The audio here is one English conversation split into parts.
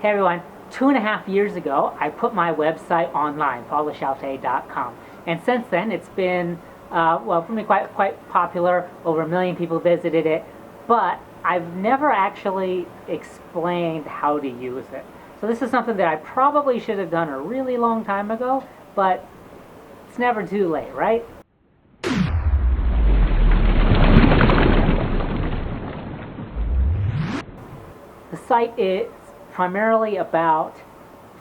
Hey everyone, 2.5 years ago I put my website online, followxiaofei.com, and since then it's been for me quite popular. Over 1 million people visited it, but I've never actually explained how to use it. So this is something that I probably should have done a really long time ago, but it's never too late, right? The site is primarily about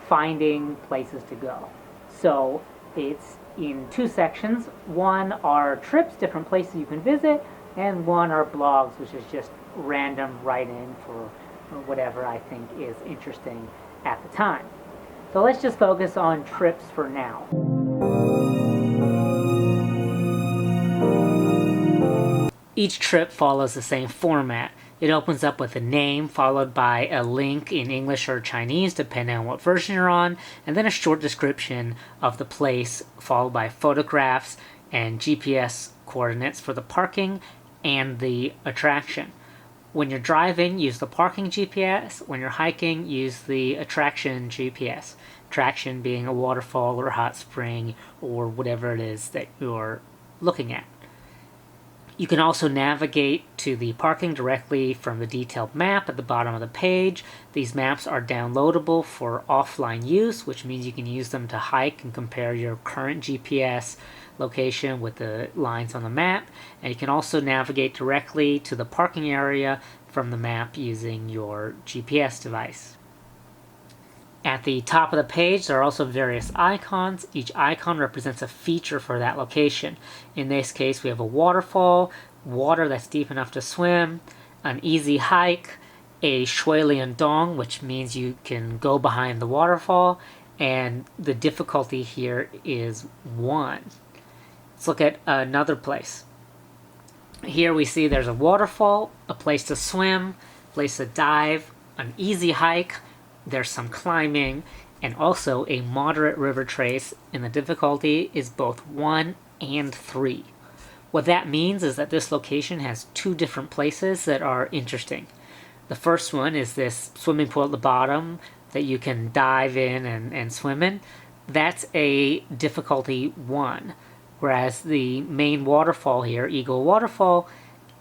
finding places to go. So it's in two sections. One are trips, different places you can visit, and one are blogs, which is just random write-in for whatever I think is interesting at the time. So let's just focus on trips for now. Each trip follows the same format. It opens up with a name followed by a link in English or Chinese depending on what version you're on, and then a short description of the place followed by photographs and GPS coordinates for the parking and the attraction. When you're driving, use the parking GPS. When you're hiking, use the attraction GPS. Attraction being a waterfall or a hot spring or whatever it is that you're looking at. You can also navigate to the parking directly from the detailed map at the bottom of the page. These maps are downloadable for offline use, which means you can use them to hike and compare your current GPS location with the lines on the map. And you can also navigate directly to the parking area from the map using your GPS device. At the top of the page, there are also various icons. Each icon represents a feature for that location. In this case, we have a waterfall, water that's deep enough to swim, an easy hike, a shui lian dong, which means you can go behind the waterfall, and the difficulty here is 1. Let's look at another place. Here we see there's a waterfall, a place to swim, a place to dive, an easy hike, there's some climbing, and also a moderate river trace, and the difficulty is both 1 and 3. What that means is that this location has 2 different places that are interesting. The first one is this swimming pool at the bottom that you can dive in and swim in. That's a difficulty 1, whereas the main waterfall here, Eagle Waterfall,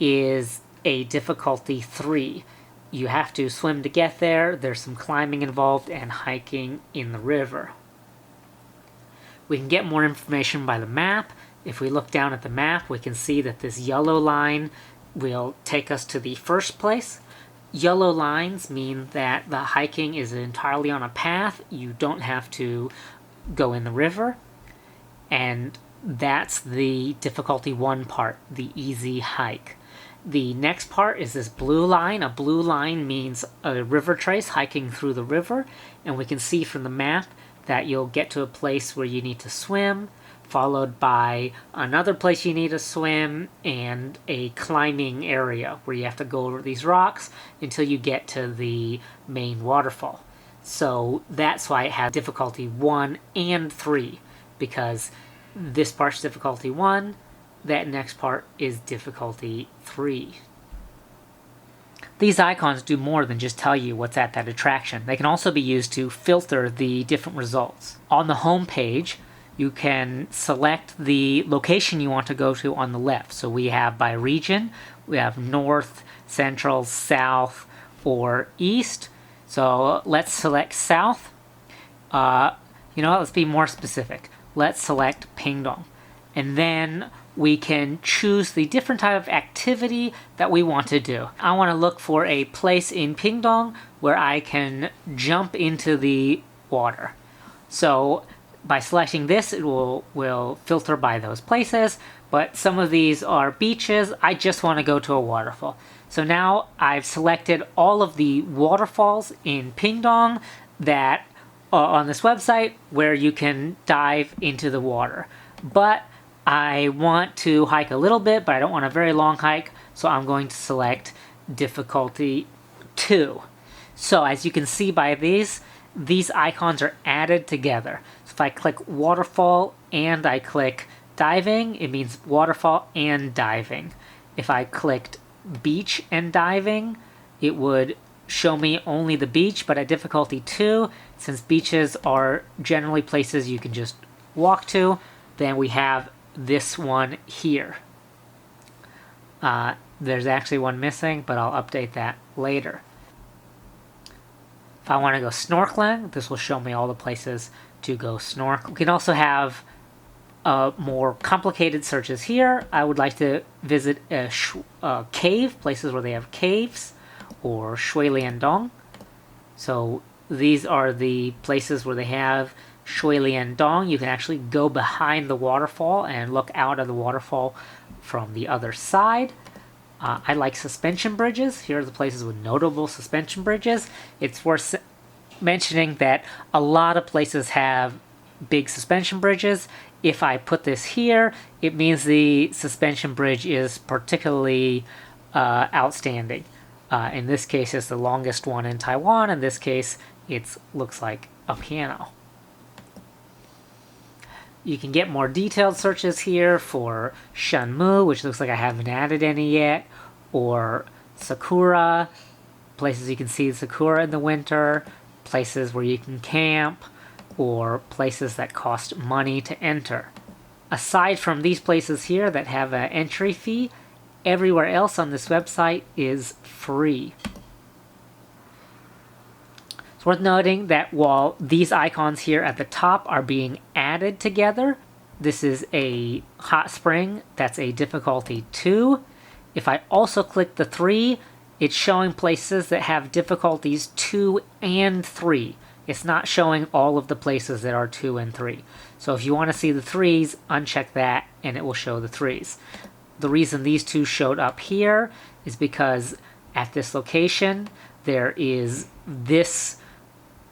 is a difficulty 3. You have to swim to get there, there's some climbing involved, and hiking in the river. We can get more information by the map. If we look down at the map, we can see that this yellow line will take us to the first place. Yellow lines mean that the hiking is entirely on a path. You don't have to go in the river. And that's the difficulty 1 part, the easy hike. The next part is this blue line. A blue line means a river trace, hiking through the river, and we can see from the map that you'll get to a place where you need to swim, followed by another place you need to swim, and a climbing area where you have to go over these rocks until you get to the main waterfall. So that's why it has difficulty 1 and 3, because this part's difficulty 1, that next part is difficulty 3. These icons do more than just tell you what's at that attraction. They can also be used to filter the different results. On the home page, you can select the location you want to go to on the left. So we have by region, we have north, central, south, or east. So let's select south. Let's be more specific. Let's select Pingdong. And then we can choose the different type of activity that we want to do. I want to look for a place in Pingdong where I can jump into the water. So by selecting this, it will filter by those places, but some of these are beaches. I just want to go to a waterfall. So now I've selected all of the waterfalls in Pingdong that are on this website where you can dive into the water. But I want to hike a little bit, but I don't want a very long hike, so I'm going to select difficulty 2. So as you can see by these icons are added together. So if I click waterfall and I click diving, it means waterfall and diving. If I clicked beach and diving, it would show me only the beach, but at difficulty 2, since beaches are generally places you can just walk to, then we have this one here. There's actually one missing, but I'll update that later. If I want to go snorkeling, this will show me all the places to go snorkel. We can also have more complicated searches here. I would like to visit a cave, places where they have caves, or shui lian dong. So these are the places where they have shui lian dong. You can actually go behind the waterfall and look out at the waterfall from the other side. I like suspension bridges. Here are the places with notable suspension bridges. It's worth mentioning that a lot of places have big suspension bridges. If I put this here, it means the suspension bridge is particularly outstanding. In this case, it's the longest one in Taiwan. In this case, it looks like a piano. You can get more detailed searches here for Shenmu, which looks like I haven't added any yet, or Sakura, places you can see Sakura in the winter, places where you can camp, or places that cost money to enter. Aside from these places here that have an entry fee, everywhere else on this website is free. It's worth noting that while these icons here at the top are being added together, this is a hot spring that's a difficulty 2. If I also click the 3, it's showing places that have difficulties 2 and 3. It's not showing all of the places that are 2 and 3. So if you want to see the 3s, uncheck that and it will show the 3s. The reason these two showed up here is because at this location there is this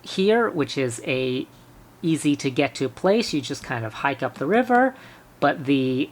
here, which is a easy to get to place. You just kind of hike up the river, but the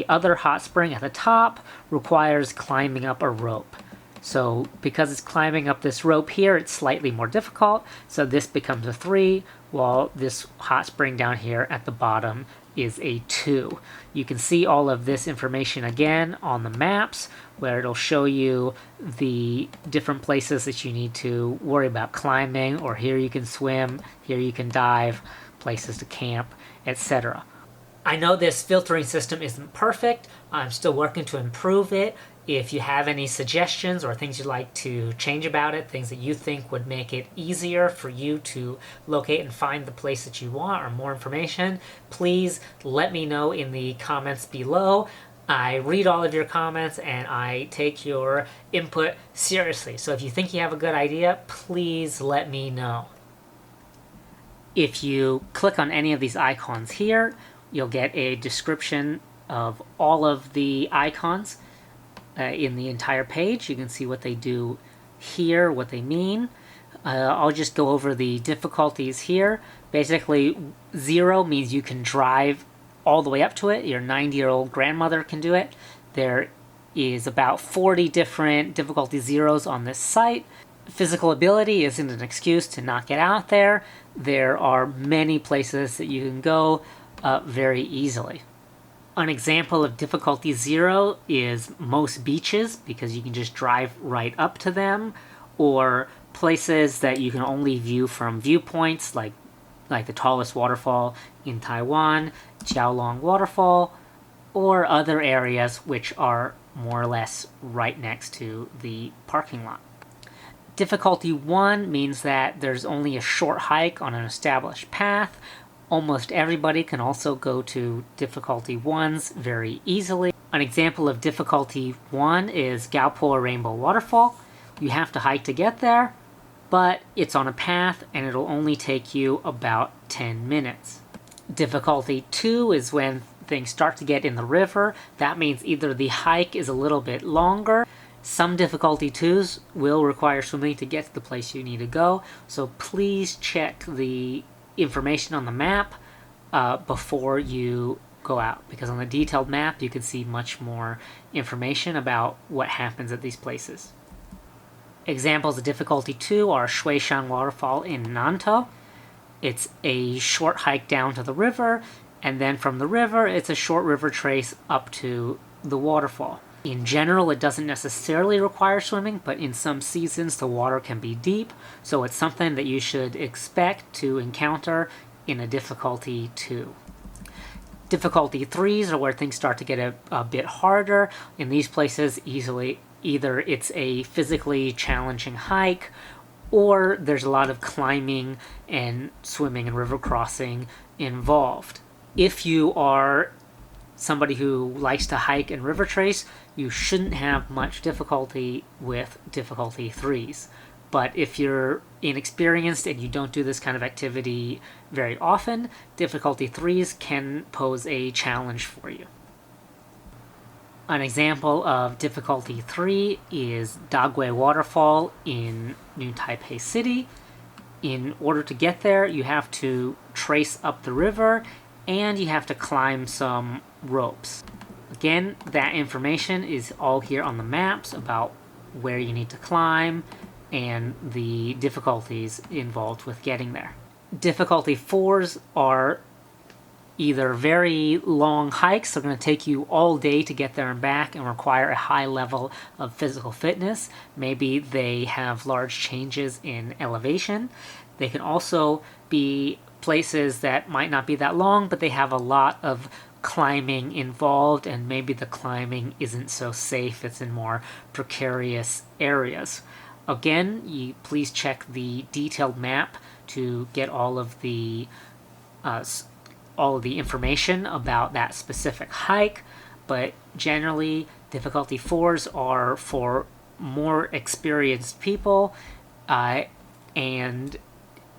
other hot spring at the top requires climbing up a rope. So because it's climbing up this rope here, it's slightly more difficult. So this becomes a 3, while this hot spring down here at the bottom is a 2. You can see all of this information again on the maps, where it'll show you the different places that you need to worry about climbing, or here you can swim, here you can dive, places to camp, etc. I know this filtering system isn't perfect. I'm still working to improve it. If you have any suggestions or things you'd like to change about it, things that you think would make it easier for you to locate and find the place that you want, or more information, please let me know in the comments below. I read all of your comments and I take your input seriously. So if you think you have a good idea, please let me know. If you click on any of these icons here, you'll get a description of all of the icons in the entire page. You can see what they do here, what they mean. I'll just go over the difficulties here. Basically, 0 means you can drive all the way up to it. Your 90-year-old grandmother can do it. There is about 40 different difficulty 0s on this site. Physical ability isn't an excuse to not get out there. There are many places that you can go very easily. An example of difficulty 0 is most beaches, because you can just drive right up to them, or places that you can only view from viewpoints, like the tallest waterfall in Taiwan, Jiaolong Waterfall, or other areas which are more or less right next to the parking lot. Difficulty 1 means that there's only a short hike on an established path. Almost everybody can also go to difficulty 1s very easily. An example of difficulty 1 is Gaopo Rainbow Waterfall. You have to hike to get there, but it's on a path and it'll only take you about 10 minutes. Difficulty 2 is when things start to get in the river. That means either the hike is a little bit longer. Some difficulty 2s will require swimming to get to the place you need to go, so please check the information on the map before you go out, because on the detailed map you can see much more information about what happens at these places. Examples of difficulty 2 are Shuishan Waterfall in Nantou. It's a short hike down to the river, and then from the river it's a short river trace up to the waterfall. In general, it doesn't necessarily require swimming, but in some seasons the water can be deep, so it's something that you should expect to encounter in a difficulty 2. Difficulty 3s are where things start to get a bit harder. In these places, either it's a physically challenging hike, or there's a lot of climbing and swimming and river crossing involved. If you are somebody who likes to hike and river trace, you shouldn't have much difficulty with difficulty 3s. But if you're inexperienced and you don't do this kind of activity very often, difficulty 3s can pose a challenge for you. An example of difficulty 3 is Dagui Waterfall in New Taipei City. In order to get there, you have to trace up the river and you have to climb some ropes. Again, that information is all here on the maps about where you need to climb and the difficulties involved with getting there. Difficulty 4s are either very long hikes, they're going to take you all day to get there and back and require a high level of physical fitness. Maybe they have large changes in elevation. They can also be places that might not be that long, but they have a lot of climbing involved, and maybe the climbing isn't so safe, it's in more precarious areas. Again, please check the detailed map to get all of the information about that specific hike, but generally difficulty 4s are for more experienced people, and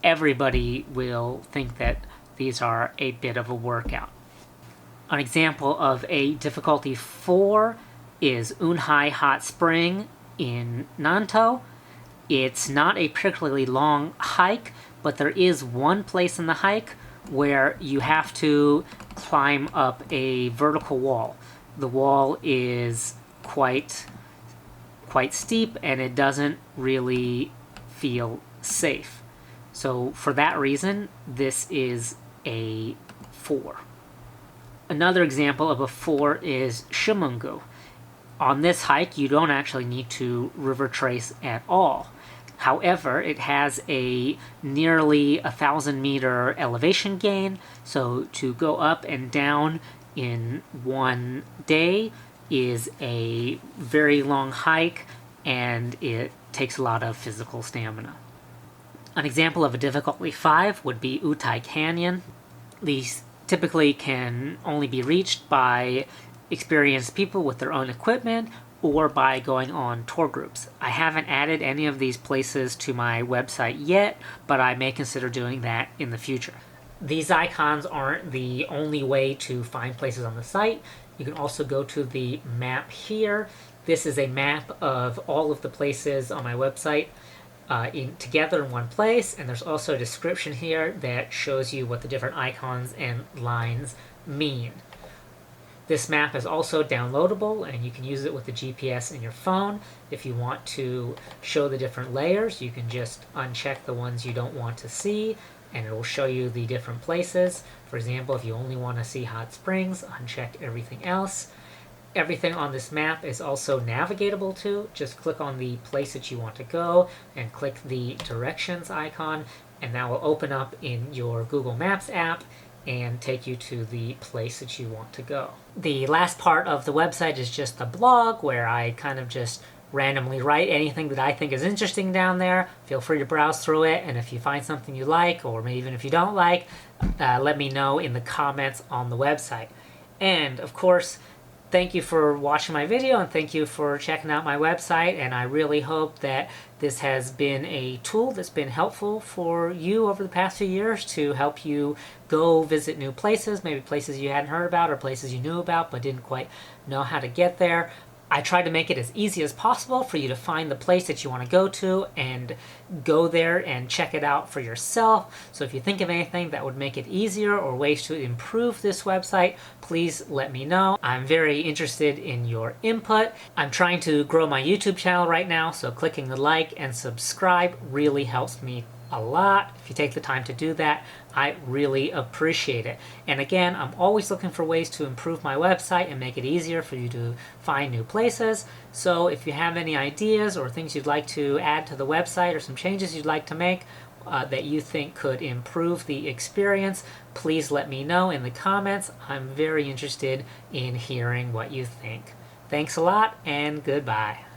everybody will think that these are a bit of a workout. An example of a difficulty 4 is Unhai Hot Spring in Nantou. It's not a particularly long hike, but there is one place in the hike where you have to climb up a vertical wall. The wall is quite steep and it doesn't really feel safe. So for that reason, this is a 4. Another example of a 4 is Shimungu. On this hike, you don't actually need to river trace at all. However, it has a nearly 1,000-meter elevation gain, so to go up and down in one day is a very long hike, and it takes a lot of physical stamina. An example of a difficulty 5 would be Utai Canyon. These typically can only be reached by experienced people with their own equipment or by going on tour groups. I haven't added any of these places to my website yet, but I may consider doing that in the future. These icons aren't the only way to find places on the site. You can also go to the map here. This is a map of all of the places on my website together in one place, and there's also a description here that shows you what the different icons and lines mean. This map is also downloadable, and you can use it with the GPS in your phone. If you want to show the different layers, you can just uncheck the ones you don't want to see, and it will show you the different places. For example, if you only want to see hot springs, uncheck everything else. Everything on this map is also navigatable too. Just click on the place that you want to go and click the directions icon, and that will open up in your Google Maps app and take you to the place that you want to go. The last part of the website is just the blog, where I kind of just randomly write anything that I think is interesting down there. Feel free to browse through it, and if you find something you like, or maybe even if you don't like, let me know in the comments on the website. And of course, thank you for watching my video, and thank you for checking out my website, and I really hope that this has been a tool that's been helpful for you over the past few years to help you go visit new places, maybe places you hadn't heard about or places you knew about but didn't quite know how to get there. I tried to make it as easy as possible for you to find the place that you want to go to and go there and check it out for yourself. So if you think of anything that would make it easier or ways to improve this website, please let me know. I'm very interested in your input. I'm trying to grow my YouTube channel right now, so clicking the like and subscribe really helps me a lot. If you take the time to do that, I really appreciate it. And again, I'm always looking for ways to improve my website and make it easier for you to find new places. So if you have any ideas or things you'd like to add to the website or some changes you'd like to make that you think could improve the experience, please let me know in the comments. I'm very interested in hearing what you think. Thanks a lot, and goodbye.